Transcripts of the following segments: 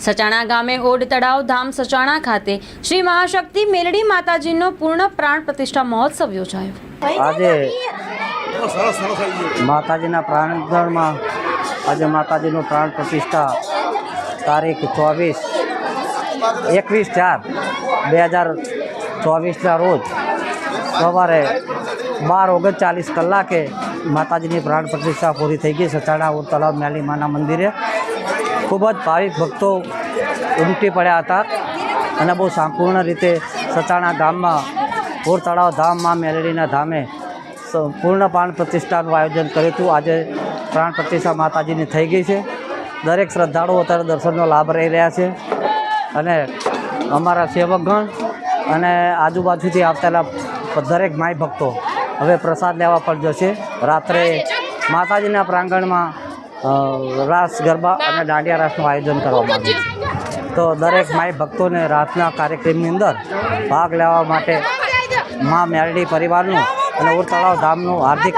સચાણા ગામે ઓડ તળાવ ધામ સચાણા ખાતે શ્રી મહાશક્તિ મેલડી માતાજીનો પૂર્ણ પ્રાણ પ્રતિષ્ઠા મહોત્સવ યોજાયો। આજે માતાજીના પ્રાંગણમાં આજે માતાજીનો પ્રાણ પ્રતિષ્ઠા તારીખ 21/4/2024ના રોજ સવારે 12:39 કલાકે માતાજીની પ્રાણ પ્રતિષ્ઠા પૂરી થઈ ગઈ। સચાણા ઓડ તળાવ મેલી માના મંદિરે ખૂબ જ ભાવિક ભક્તો ઉમટી પડ્યા હતા અને બહુ સંપૂર્ણ રીતે સચાણા ગામમાં ઓડ તળાવ ધામ માં મેલડીના ધામે પૂર્ણ પ્રાણ પ્રતિષ્ઠાનું આયોજન કર્યું હતું। આજે પ્રાણ પ્રતિષ્ઠા માતાજીની થઈ ગઈ છે। દરેક શ્રદ્ધાળુઓ અત્યારે દર્શનનો લાભ લઈ રહ્યા છે અને અમારા સેવકગણ અને આજુબાજુથી આવતા દરેક માય ભક્તો હવે પ્રસાદ લેવા પણ જશે। રાત્રે માતાજીના પ્રાંગણમાં રાસ ગરબા અને દાંડિયા રાસનું આયોજન કરવામાં આવ્યું છે। તો દરેક માય ભક્તોને રાતના કાર્યક્રમની અંદર ભાગ લેવા માટે મા મેલડી પરિવારનું અને ઓડ તળાવ ધામનું હાર્દિક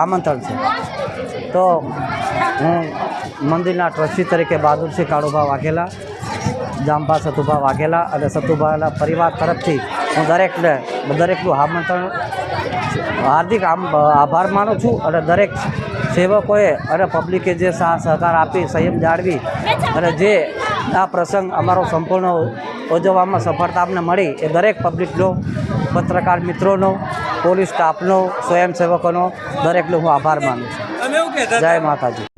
આમંત્રણ છે। તો હું મંદિરના ટ્રસ્ટી તરીકે બહાદુરસિંહ કાળુભા વાઘેલા, જાંબા સતુભા વાઘેલા અને સતુભાના પરિવાર તરફથી હું દરેકનું આમંત્રણ હાર્દિક આભાર માનું છું અને દરેક સેવકોએ અને પબ્લિકે જે સહકાર આપી, સંયમ જાળવી અને જે આ પ્રસંગ અમારો સંપૂર્ણ ઉજવવામાં સફળતા અમને મળી એ દરેક પબ્લિકનો, પત્રકાર મિત્રોનો, પોલીસ સ્ટાફનો, સ્વયંસેવકોનો દરેકનો હું આભાર માનું છું। જય માતાજી।